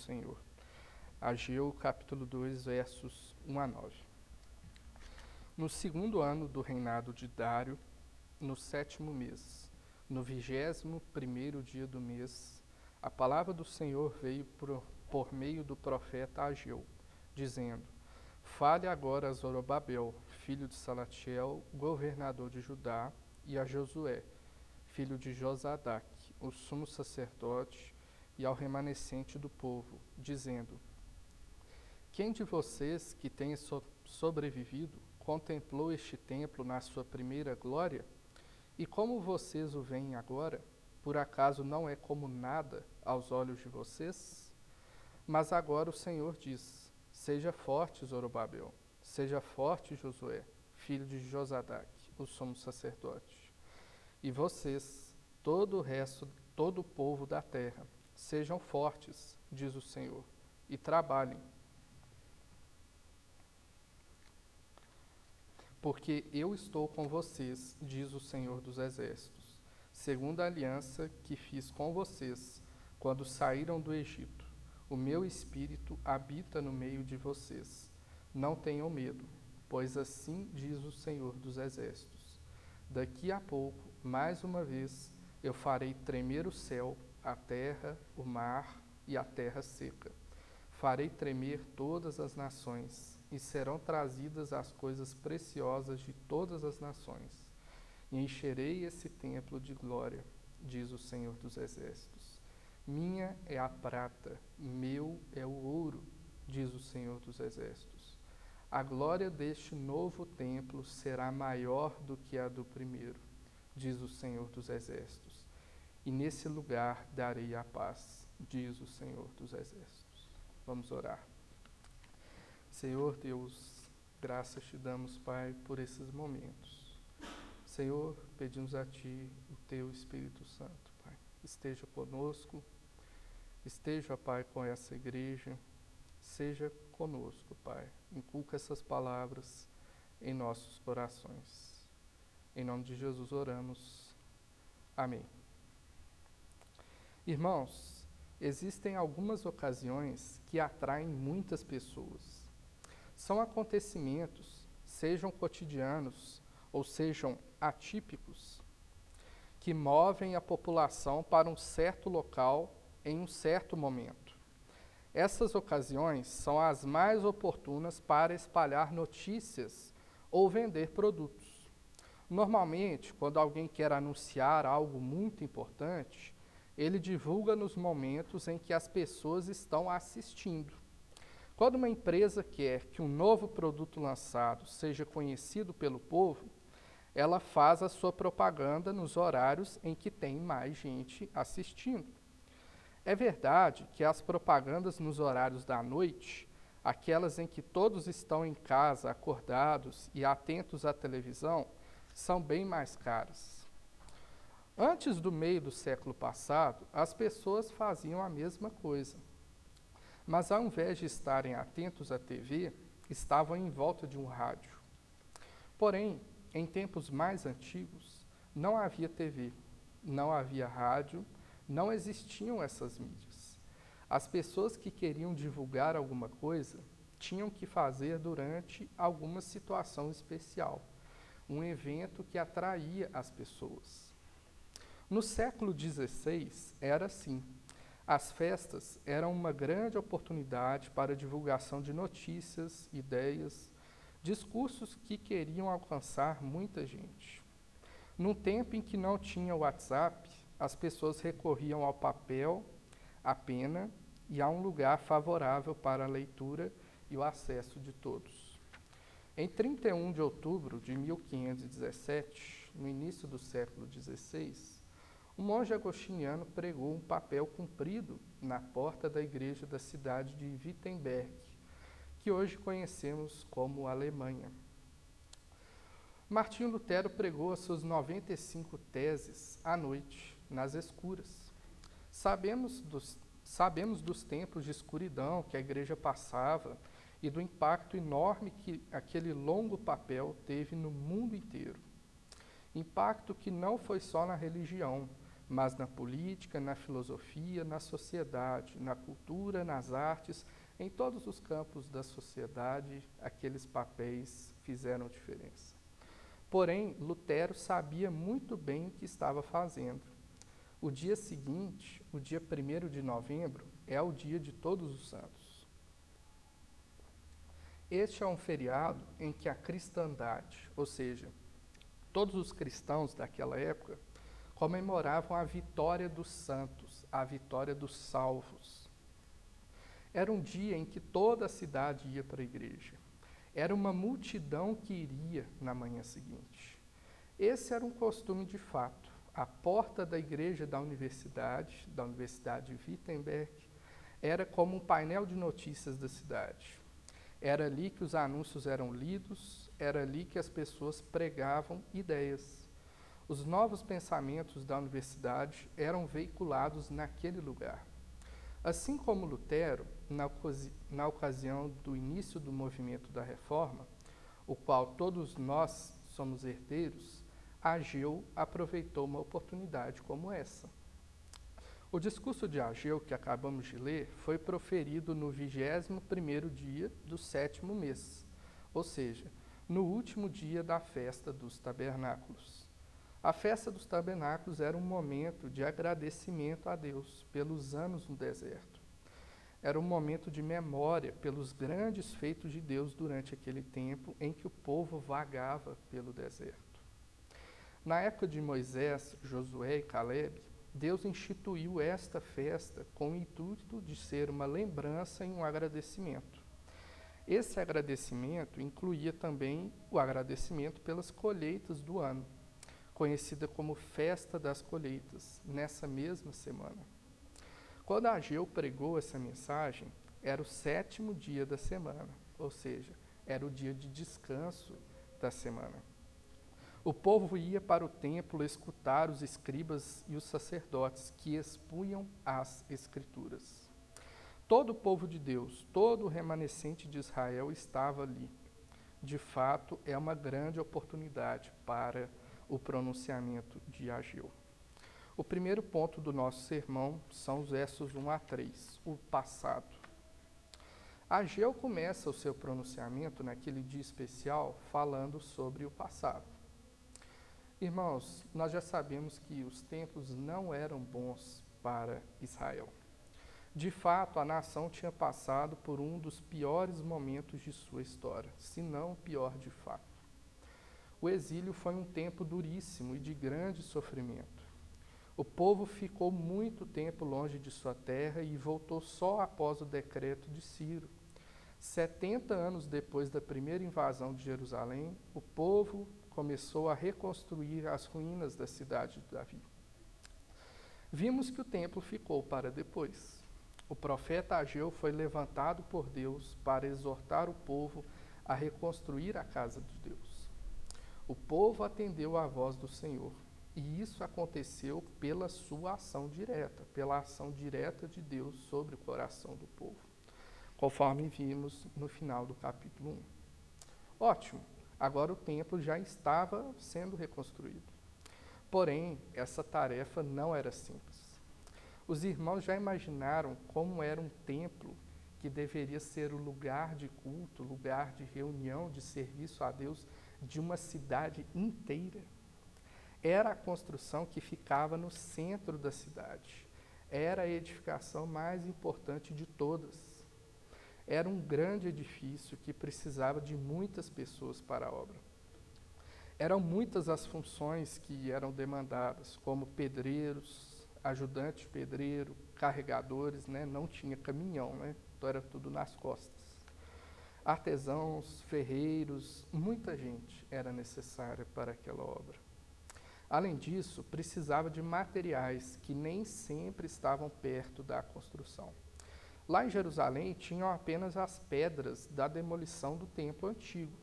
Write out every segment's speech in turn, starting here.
Senhor. Ageu, capítulo 2, versos 1 a 9. No segundo ano do reinado de Dário, no 7º mês, no 21º dia do mês, a palavra do Senhor veio por meio do profeta Ageu, dizendo: Fale agora a Zorobabel, filho de Salatiel, governador de Judá, e a Josué, filho de Josadaque, o sumo sacerdote, e ao remanescente do povo, dizendo: Quem de vocês que tenha sobrevivido contemplou este templo na sua primeira glória? E como vocês o veem agora, por acaso não é como nada aos olhos de vocês? Mas agora o Senhor diz: Seja forte, Zorobabel, seja forte, Josué, filho de Josadaque, o sumo sacerdote. E vocês, todo o resto, todo o povo da terra, sejam fortes, diz o Senhor, e trabalhem, porque eu estou com vocês, diz o Senhor dos Exércitos, segundo a aliança que fiz com vocês quando saíram do Egito. O meu espírito habita no meio de vocês. Não tenham medo, pois assim diz o Senhor dos Exércitos. Daqui a pouco, mais uma vez, eu farei tremer o céu, a terra, o mar e a terra seca. Farei tremer todas as nações, e serão trazidas as coisas preciosas de todas as nações. E encherei esse templo de glória, diz o Senhor dos Exércitos. Minha é a prata, meu é o ouro, diz o Senhor dos Exércitos. A glória deste novo templo será maior do que a do primeiro, diz o Senhor dos Exércitos. E nesse lugar darei a paz, diz o Senhor dos Exércitos. Vamos orar. Senhor Deus, graças te damos, Pai, por esses momentos. Senhor, pedimos a Ti o Teu Espírito Santo, Pai. Esteja conosco, esteja, Pai, com essa igreja, seja conosco, Pai. Inculca essas palavras em nossos corações. Em nome de Jesus oramos. Amém. Irmãos, existem algumas ocasiões que atraem muitas pessoas. São acontecimentos, sejam cotidianos ou sejam atípicos, que movem a população para um certo local em um certo momento. Essas ocasiões são as mais oportunas para espalhar notícias ou vender produtos. Normalmente, quando alguém quer anunciar algo muito importante, ele divulga nos momentos em que as pessoas estão assistindo. Quando uma empresa quer que um novo produto lançado seja conhecido pelo povo, ela faz a sua propaganda nos horários em que tem mais gente assistindo. É verdade que as propagandas nos horários da noite, aquelas em que todos estão em casa, acordados e atentos à televisão, são bem mais caras. Antes do meio do século passado, as pessoas faziam a mesma coisa. Mas ao invés de estarem atentos à TV, estavam em volta de um rádio. Porém, em tempos mais antigos, não havia TV, não havia rádio, não existiam essas mídias. As pessoas que queriam divulgar alguma coisa tinham que fazer durante alguma situação especial, um evento que atraía as pessoas. No século XVI era assim. As festas eram uma grande oportunidade para a divulgação de notícias, ideias, discursos que queriam alcançar muita gente. Num tempo em que não tinha WhatsApp, as pessoas recorriam ao papel, à pena e a um lugar favorável para a leitura e o acesso de todos. Em 31 de outubro de 1517, no início do século XVI, um monge agostiniano pregou um papel comprido na porta da igreja da cidade de Wittenberg, que hoje conhecemos como Alemanha. Martinho Lutero pregou as suas 95 teses à noite, nas escuras. Sabemos dos tempos de escuridão que a igreja passava e do impacto enorme que aquele longo papel teve no mundo inteiro. Impacto que não foi só na religião, mas na política, na filosofia, na sociedade, na cultura, nas artes, em todos os campos da sociedade, aqueles papéis fizeram diferença. Porém, Lutero sabia muito bem o que estava fazendo. O dia seguinte, o dia 1º de novembro, é o dia de Todos os Santos. Este é um feriado em que a cristandade, ou seja, todos os cristãos daquela época, comemoravam a vitória dos santos, a vitória dos salvos. Era um dia em que toda a cidade ia para a igreja. Era uma multidão que iria na manhã seguinte. Esse era um costume de fato. A porta da igreja da Universidade de Wittenberg, era como um painel de notícias da cidade. Era ali que os anúncios eram lidos, era ali que as pessoas pregavam ideias. Os novos pensamentos da universidade eram veiculados naquele lugar. Assim como Lutero, na ocasião do início do movimento da Reforma, o qual todos nós somos herdeiros, Ageu aproveitou uma oportunidade como essa. O discurso de Ageu, que acabamos de ler, foi proferido no 21º dia do 7º mês, ou seja, no último dia da festa dos tabernáculos. A festa dos tabernáculos era um momento de agradecimento a Deus pelos anos no deserto. Era um momento de memória pelos grandes feitos de Deus durante aquele tempo em que o povo vagava pelo deserto. Na época de Moisés, Josué e Calebe, Deus instituiu esta festa com o intuito de ser uma lembrança e um agradecimento. Esse agradecimento incluía também o agradecimento pelas colheitas do ano, conhecida como Festa das Colheitas, nessa mesma semana. Quando Ageu pregou essa mensagem, era o 7º dia da semana, ou seja, era o dia de descanso da semana. O povo ia para o templo escutar os escribas e os sacerdotes que expunham as escrituras. Todo o povo de Deus, todo o remanescente de Israel estava ali. De fato, é uma grande oportunidade para o pronunciamento de Ageu. O primeiro ponto do nosso sermão são os versos 1 a 3, o passado. Ageu começa o seu pronunciamento naquele dia especial falando sobre o passado. Irmãos, nós já sabemos que os tempos não eram bons para Israel. De fato, a nação tinha passado por um dos piores momentos de sua história, se não o pior de fato. O exílio foi um tempo duríssimo e de grande sofrimento. O povo ficou muito tempo longe de sua terra e voltou só após o decreto de Ciro. 70 anos depois da primeira invasão de Jerusalém, o povo começou a reconstruir as ruínas da cidade de Davi. Vimos que o templo ficou para depois. O profeta Ageu foi levantado por Deus para exortar o povo a reconstruir a casa de Deus. O povo atendeu à voz do Senhor, e isso aconteceu pela sua ação direta, pela ação direta de Deus sobre o coração do povo, conforme vimos no final do capítulo 1. Ótimo, agora o templo já estava sendo reconstruído. Porém, essa tarefa não era simples. Os irmãos já imaginaram como era um templo que deveria ser o lugar de culto, lugar de reunião, de serviço a Deus de uma cidade inteira. Era a construção que ficava no centro da cidade. Era a edificação mais importante de todas. Era um grande edifício que precisava de muitas pessoas para a obra. Eram muitas as funções que eram demandadas, como pedreiros, ajudante de pedreiro, carregadores, não tinha caminhão, então era tudo nas costas. Artesãos, ferreiros, muita gente era necessária para aquela obra. Além disso, precisava de materiais que nem sempre estavam perto da construção. Lá em Jerusalém tinham apenas as pedras da demolição do templo antigo,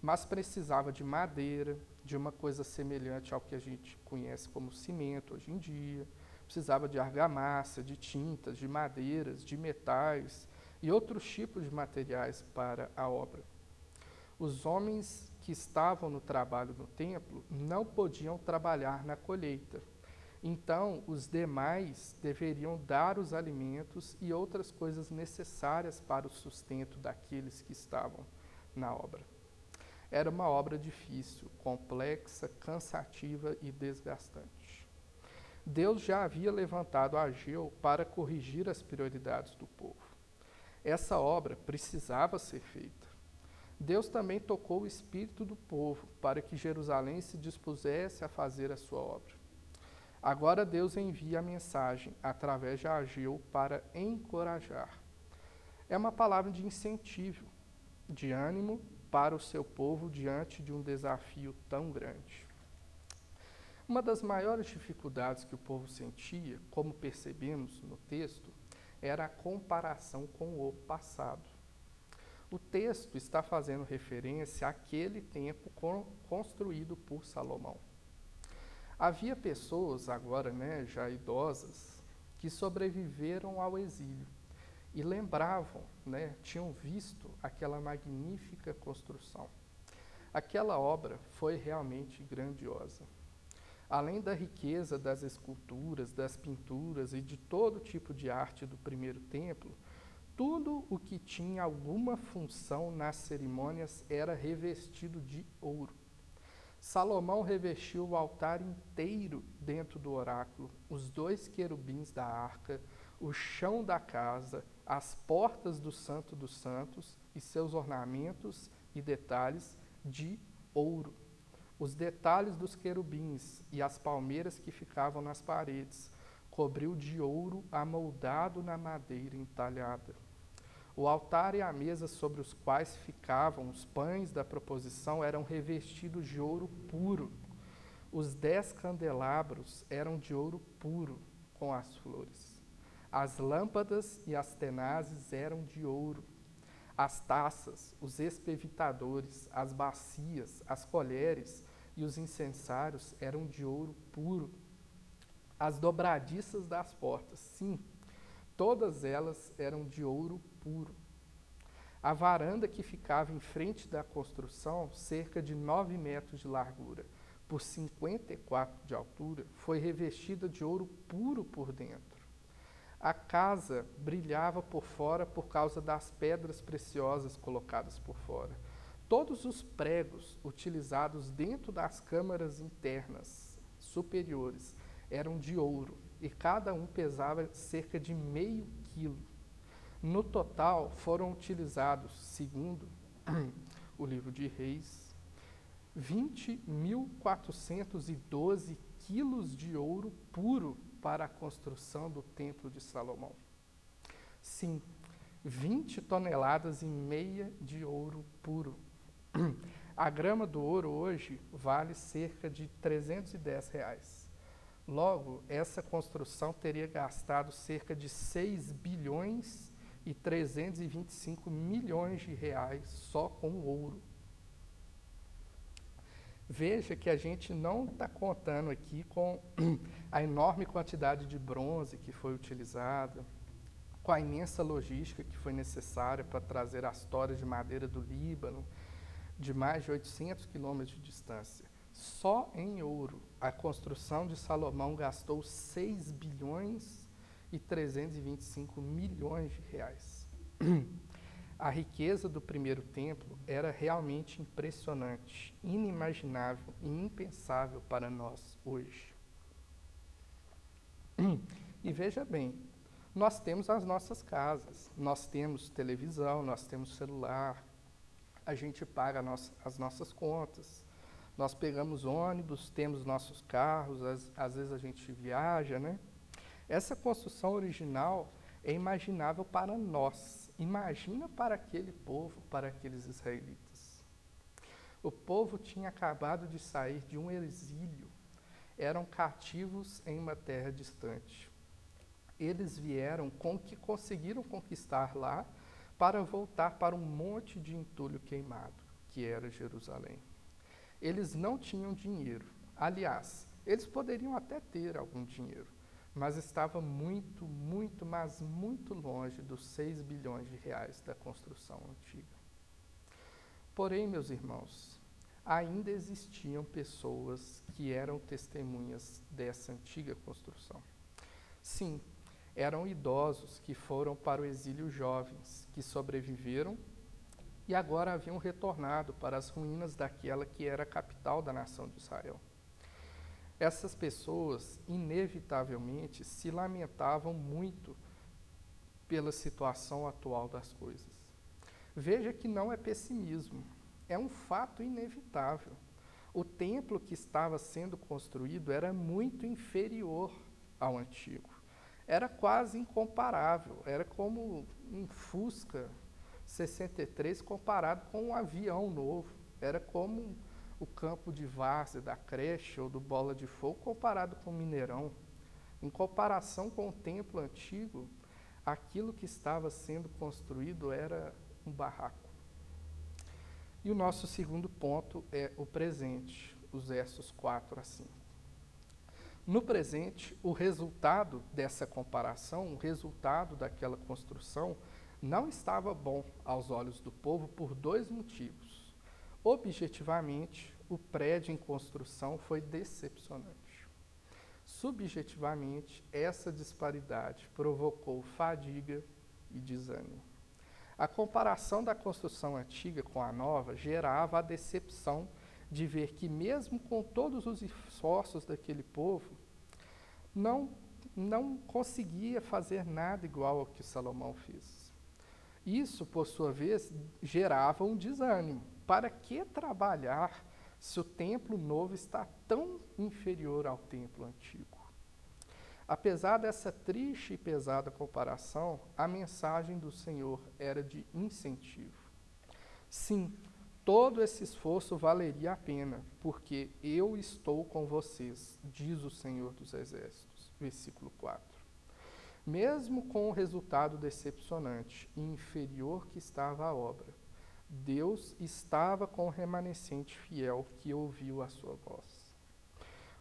mas precisava de madeira, de uma coisa semelhante ao que a gente conhece como cimento hoje em dia, precisava de argamassa, de tintas, de madeiras, de metais e outros tipos de materiais para a obra. Os homens que estavam no trabalho no templo não podiam trabalhar na colheita. Então, os demais deveriam dar os alimentos e outras coisas necessárias para o sustento daqueles que estavam na obra. Era uma obra difícil, complexa, cansativa e desgastante. Deus já havia levantado Ageu para corrigir as prioridades do povo. Essa obra precisava ser feita. Deus também tocou o espírito do povo para que Jerusalém se dispusesse a fazer a sua obra. Agora Deus envia a mensagem através de Ageu para encorajar. É uma palavra de incentivo, de ânimo para o seu povo diante de um desafio tão grande. Uma das maiores dificuldades que o povo sentia, como percebemos no texto, era a comparação com o passado. O texto está fazendo referência àquele tempo construído por Salomão. Havia pessoas, agora já idosas, que sobreviveram ao exílio e lembravam, tinham visto aquela magnífica construção. Aquela obra foi realmente grandiosa. Além da riqueza das esculturas, das pinturas e de todo tipo de arte do primeiro templo, tudo o que tinha alguma função nas cerimônias era revestido de ouro. Salomão revestiu o altar inteiro dentro do oráculo, os 2 querubins da arca, o chão da casa, as portas do Santo dos Santos e seus ornamentos e detalhes de ouro. Os detalhes dos querubins e as palmeiras que ficavam nas paredes, cobriu de ouro amoldado na madeira entalhada. O altar e a mesa sobre os quais ficavam os pães da proposição eram revestidos de ouro puro. Os 10 candelabros eram de ouro puro, com as flores. As lâmpadas e as tenazes eram de ouro. As taças, os espevitadores, as bacias, as colheres e os incensários eram de ouro puro. As dobradiças das portas, sim, todas elas eram de ouro puro. A varanda que ficava em frente da construção, cerca de 9 metros de largura por 54 de altura, foi revestida de ouro puro por dentro. A casa brilhava por fora por causa das pedras preciosas colocadas por fora. Todos os pregos utilizados dentro das câmaras internas superiores eram de ouro e cada um pesava cerca de meio quilo. No total, foram utilizados, segundo o livro de Reis, 20.412 quilos de ouro puro para a construção do Templo de Salomão. Sim, 20 toneladas e meia de ouro puro. A grama do ouro hoje vale cerca de R$310. Logo, essa construção teria gastado cerca de 6 bilhões e 325 milhões de reais só com ouro. Veja que a gente não está contando aqui com a enorme quantidade de bronze que foi utilizada, com a imensa logística que foi necessária para trazer as toras de madeira do Líbano, de mais de 800 quilômetros de distância. Só em ouro, a construção de Salomão gastou 6 bilhões e 325 milhões de reais. A riqueza do primeiro templo era realmente impressionante, inimaginável e impensável para nós hoje. E veja bem, nós temos as nossas casas, nós temos televisão, nós temos celular, a gente paga as nossas contas, nós pegamos ônibus, temos nossos carros, às vezes a gente viaja, Essa construção original é imaginável para nós. Imagina para aquele povo, para aqueles israelitas. O povo tinha acabado de sair de um exílio. Eram cativos em uma terra distante. Eles vieram com o que conseguiram conquistar lá para voltar para um monte de entulho queimado, que era Jerusalém. Eles não tinham dinheiro. Aliás, eles poderiam até ter algum dinheiro, mas estava muito, muito, mas muito longe dos 6 bilhões de reais da construção antiga. Porém, meus irmãos, ainda existiam pessoas que eram testemunhas dessa antiga construção. Sim, eram idosos que foram para o exílio jovens, que sobreviveram e agora haviam retornado para as ruínas daquela que era a capital da nação de Israel. Essas pessoas, inevitavelmente, se lamentavam muito pela situação atual das coisas. Veja que não é pessimismo, é um fato inevitável. O templo que estava sendo construído era muito inferior ao antigo. Era quase incomparável, era como um Fusca 63 comparado com um avião novo. Era como o campo de várzea da creche ou do bola de fogo comparado com o Mineirão. Em comparação com o templo antigo, aquilo que estava sendo construído era um barraco. E o nosso segundo ponto é o presente, os versos 4 a 5. No presente, o resultado dessa comparação, o resultado daquela construção, não estava bom aos olhos do povo por dois motivos. Objetivamente, o prédio em construção foi decepcionante. Subjetivamente, essa disparidade provocou fadiga e desânimo. A comparação da construção antiga com a nova gerava a decepção de ver que, mesmo com todos os esforços daquele povo, não conseguia fazer nada igual ao que Salomão fez. Isso, por sua vez, gerava um desânimo. Para que trabalhar se o templo novo está tão inferior ao templo antigo? Apesar dessa triste e pesada comparação, a mensagem do Senhor era de incentivo. Sim, todo esse esforço valeria a pena, porque eu estou com vocês, diz o Senhor dos Exércitos. Versículo 4. Mesmo com o resultado decepcionante e inferior que estava a obra, Deus estava com o remanescente fiel que ouviu a sua voz.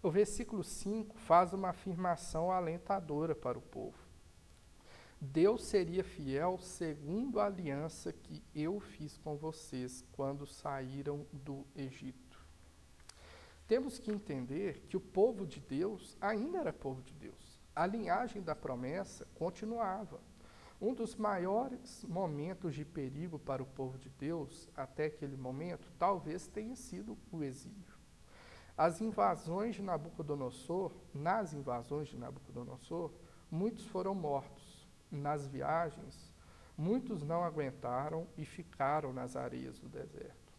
O versículo 5 faz uma afirmação alentadora para o povo. Deus seria fiel segundo a aliança que eu fiz com vocês quando saíram do Egito. Temos que entender que o povo de Deus ainda era povo de Deus. A linhagem da promessa continuava. Um dos maiores momentos de perigo para o povo de Deus, até aquele momento, talvez tenha sido o exílio. Nas invasões de Nabucodonosor, muitos foram mortos. Nas viagens, muitos não aguentaram e ficaram nas areias do deserto.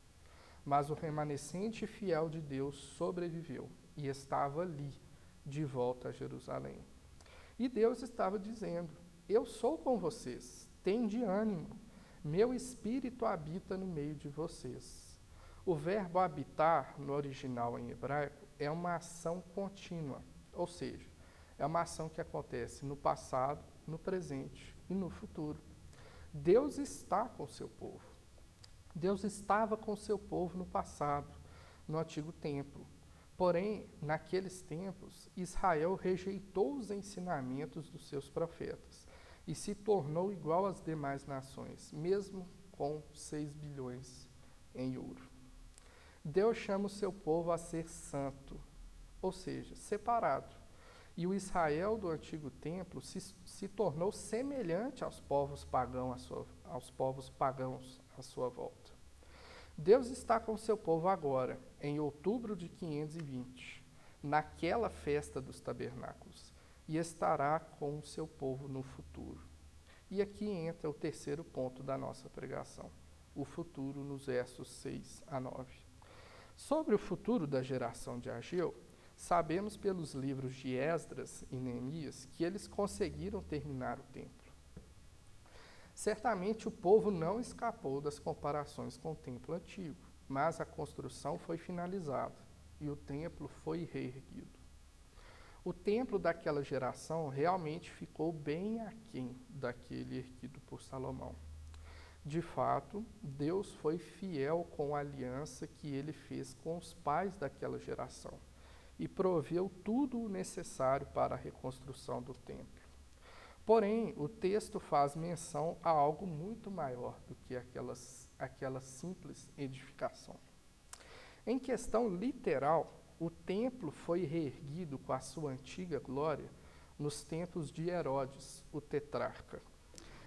Mas o remanescente fiel de Deus sobreviveu e estava ali, de volta a Jerusalém. E Deus estava dizendo: eu sou com vocês, tende ânimo, meu espírito habita no meio de vocês. O verbo habitar, no original em hebraico, é uma ação contínua, ou seja, é uma ação que acontece no passado, no presente e no futuro. Deus está com o seu povo. Deus estava com o seu povo no passado, no antigo templo. Porém, naqueles tempos, Israel rejeitou os ensinamentos dos seus profetas e se tornou igual às demais nações, mesmo com 6 bilhões em ouro. Deus chama o seu povo a ser santo, ou seja, separado. E o Israel do antigo templo se tornou semelhante aos povos pagãos à sua volta. Deus está com o seu povo agora, em outubro de 520, naquela festa dos tabernáculos, e estará com o seu povo no futuro. E aqui entra o terceiro ponto da nossa pregação, o futuro, nos versos 6 a 9. Sobre o futuro da geração de Ageu, sabemos pelos livros de Esdras e Neemias que eles conseguiram terminar o templo. Certamente o povo não escapou das comparações com o templo antigo, mas a construção foi finalizada e o templo foi reerguido. O templo daquela geração realmente ficou bem aquém daquele erguido por Salomão. De fato, Deus foi fiel com a aliança que ele fez com os pais daquela geração e proveu tudo o necessário para a reconstrução do templo. Porém, o texto faz menção a algo muito maior do que aquela simples edificação. Em questão literal, o templo foi reerguido com a sua antiga glória nos tempos de Herodes, o tetrarca.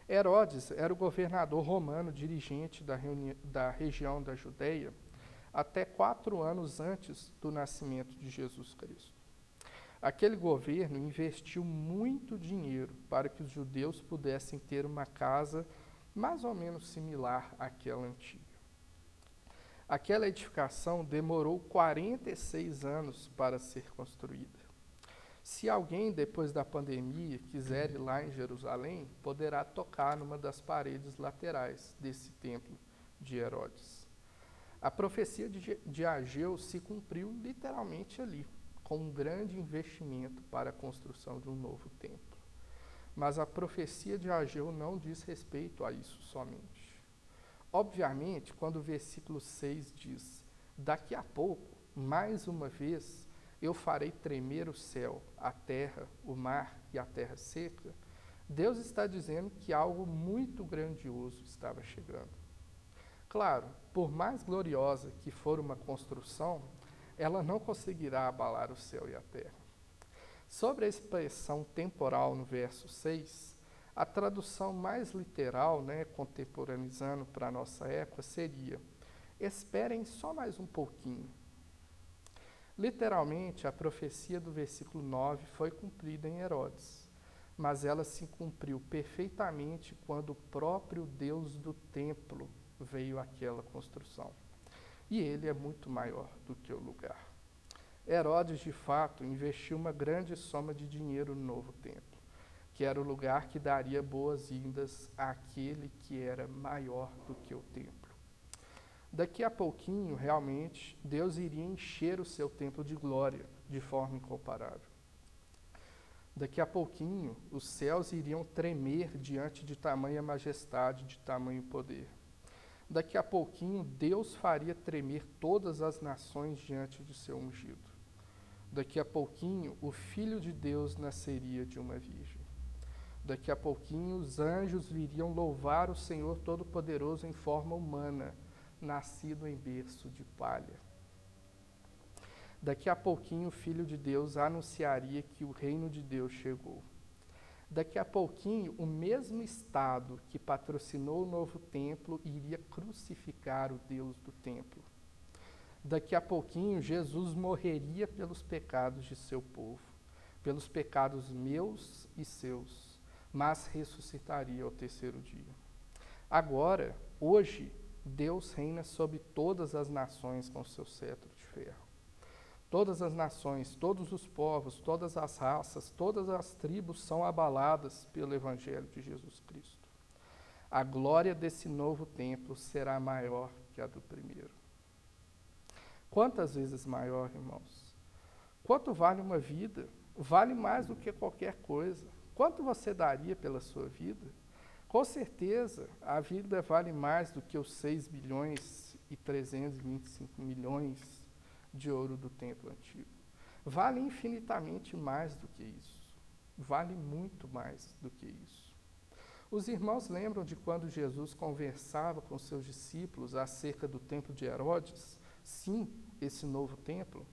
Herodes era o governador romano dirigente da região da Judéia até 4 anos antes do nascimento de Jesus Cristo. Aquele governo investiu muito dinheiro para que os judeus pudessem ter uma casa mais ou menos similar àquela antiga. Aquela edificação demorou 46 anos para ser construída. Se alguém, depois da pandemia, quiser ir lá em Jerusalém, poderá tocar numa das paredes laterais desse templo de Herodes. A profecia de Ageu se cumpriu literalmente ali, com um grande investimento para a construção de um novo templo. Mas a profecia de Ageu não diz respeito a isso somente. Obviamente, quando o versículo 6 diz: daqui a pouco, mais uma vez, eu farei tremer o céu, a terra, o mar e a terra seca, Deus está dizendo que algo muito grandioso estava chegando. Claro, por mais gloriosa que for uma construção, ela não conseguirá abalar o céu e a terra. Sobre a expressão temporal no verso 6, a tradução mais literal, contemporaneizando para a nossa época, seria: esperem só mais um pouquinho. Literalmente, a profecia do versículo 9 foi cumprida em Herodes, mas ela se cumpriu perfeitamente quando o próprio Deus do templo veio àquela construção. E ele é muito maior do que o lugar. Herodes, de fato, investiu uma grande soma de dinheiro no novo templo, que era o lugar que daria boas-vindas àquele que era maior do que o templo. Daqui a pouquinho, realmente, Deus iria encher o seu templo de glória de forma incomparável. Daqui a pouquinho, os céus iriam tremer diante de tamanha majestade, de tamanho poder. Daqui a pouquinho, Deus faria tremer todas as nações diante de seu ungido. Daqui a pouquinho, o Filho de Deus nasceria de uma virgem. Daqui a pouquinho, os anjos viriam louvar o Senhor Todo-Poderoso em forma humana, nascido em berço de palha. Daqui a pouquinho, o Filho de Deus anunciaria que o reino de Deus chegou. Daqui a pouquinho, o mesmo Estado que patrocinou o novo templo iria crucificar o Deus do templo. Daqui a pouquinho, Jesus morreria pelos pecados de seu povo, pelos pecados meus e seus, mas ressuscitaria ao terceiro dia. Agora, hoje, Deus reina sobre todas as nações com seu cetro de ferro. Todas as nações, todos os povos, todas as raças, todas as tribos são abaladas pelo Evangelho de Jesus Cristo. A glória desse novo templo será maior que a do primeiro. Quantas vezes maior, irmãos? Quanto vale uma vida? Vale mais do que qualquer coisa. Quanto você daria pela sua vida? Com certeza, a vida vale mais do que os 6 bilhões e 325 milhões de ouro do templo antigo. Vale infinitamente mais do que isso. Vale muito mais do que isso. Os irmãos lembram de quando Jesus conversava com seus discípulos acerca do templo de Herodes? Sim, esse novo templo.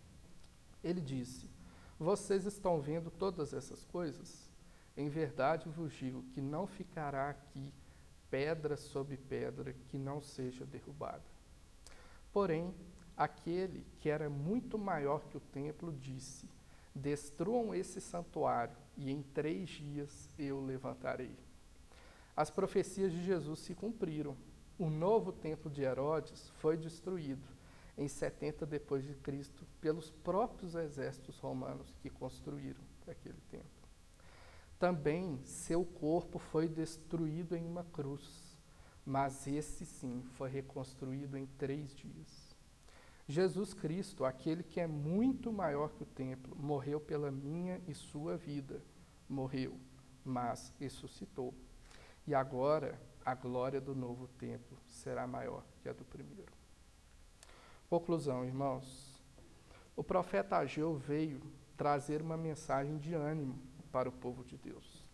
Ele disse: vocês estão vendo todas essas coisas? Em verdade vos digo que não ficará aqui pedra sobre pedra que não seja derrubada. Porém, aquele que era muito maior que o templo disse: destruam esse santuário e em 3 dias eu o levantarei. As profecias de Jesus se cumpriram. O novo templo de Herodes foi destruído em 70 depois de Cristo pelos próprios exércitos romanos que construíram aquele templo. Também seu corpo foi destruído em uma cruz, mas esse sim foi reconstruído em 3 dias. Jesus Cristo, aquele que é muito maior que o templo, morreu pela minha e sua vida. Morreu, mas ressuscitou. E agora a glória do novo templo será maior que a do primeiro. Conclusão, irmãos. O profeta Ageu veio trazer uma mensagem de ânimo para o povo de Deus.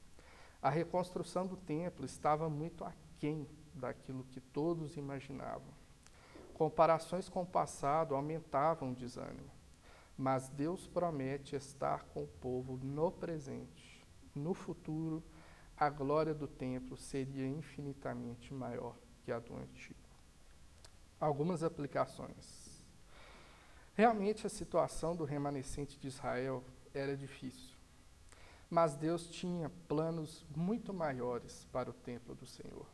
A reconstrução do templo estava muito aquém daquilo que todos imaginavam. Comparações com o passado aumentavam o desânimo, mas Deus promete estar com o povo no presente. No futuro, a glória do templo seria infinitamente maior que a do antigo. Algumas aplicações. Realmente a situação do remanescente de Israel era difícil, mas Deus tinha planos muito maiores para o templo do Senhor.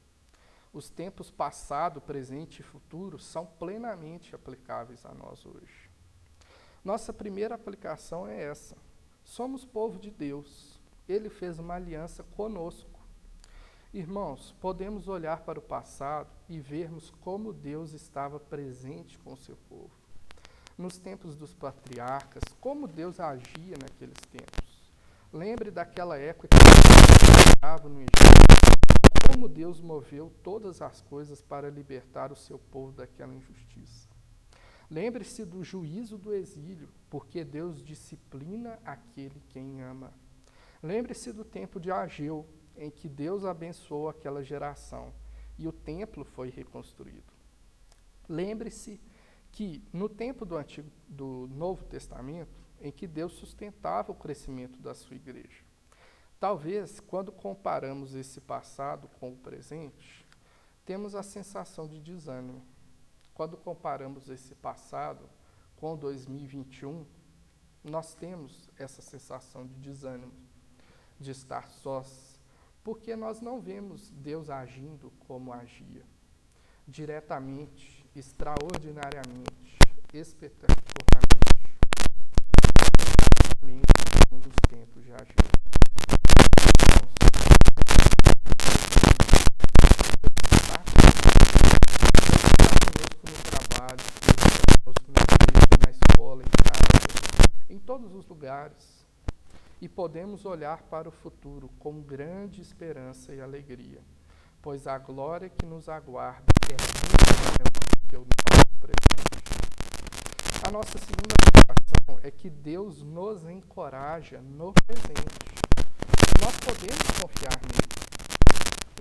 Os tempos passado, presente e futuro são plenamente aplicáveis a nós hoje. Nossa primeira aplicação é essa. Somos povo de Deus. Ele fez uma aliança conosco. Irmãos, podemos olhar para o passado e vermos como Deus estava presente com o seu povo. Nos tempos dos patriarcas, como Deus agia naqueles tempos. Lembre daquela época que Deus estava no Egito. Como Deus moveu todas as coisas para libertar o seu povo daquela injustiça. Lembre-se do juízo do exílio, porque Deus disciplina aquele quem ama. Lembre-se do tempo de Ageu, em que Deus abençoou aquela geração e o templo foi reconstruído. Lembre-se que no tempo do Novo Testamento, em que Deus sustentava o crescimento da sua igreja. Talvez, quando comparamos esse passado com o presente, temos a sensação de desânimo. Quando comparamos esse passado com 2021, nós temos essa sensação de desânimo, de estar sós, porque nós não vemos Deus agindo como agia, diretamente, extraordinariamente, espetacularmente, como nos tempos de Ageu. Em todos os lugares, e podemos olhar para o futuro com grande esperança e alegria, pois a glória que nos aguarda é muito maior que o nosso presente. A nossa segunda aplicação é que Deus nos encoraja no presente. Nós podemos confiar nele.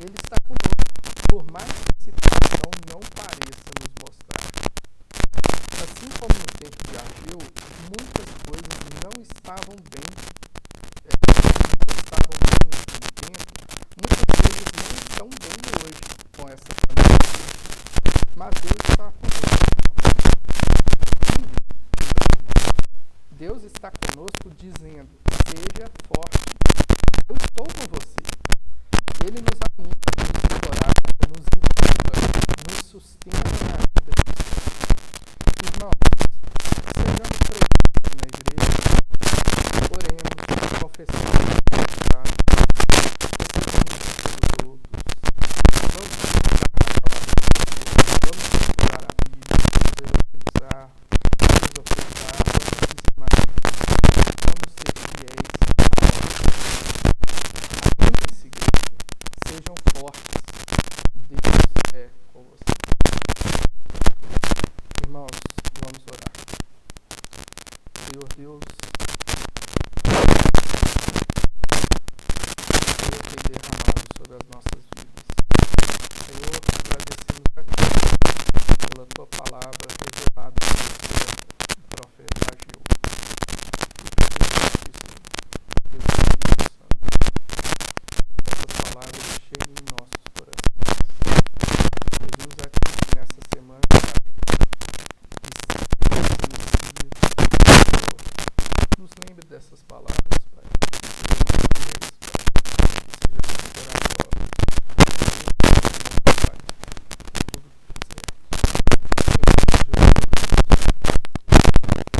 Ele está conosco, por mais que a situação não pareça nos mostrar. Assim como no tempo de Ageu, muitas coisas não estavam bem naquele tempo, muitas coisas não estão bem hoje com essa pandemia, mas Deus está conosco. Deus está conosco dizendo, seja forte, eu estou com você. Ele nos alimenta, nos encoraja, nos incentiva, nos sustenta na vida cristã. Irmãos, sejamos presentes na igreja, oremos, confessemos o pecado, confessemos pelos outros, vamos estudar a Bíblia, vamos evangelizar, vamos ofertar, vamos dizimar, vamos ser fiéis. Apliquem-se, igreja, sejam fortes, Deus é com vocês. Irmãos, vamos orar. Senhor Deus,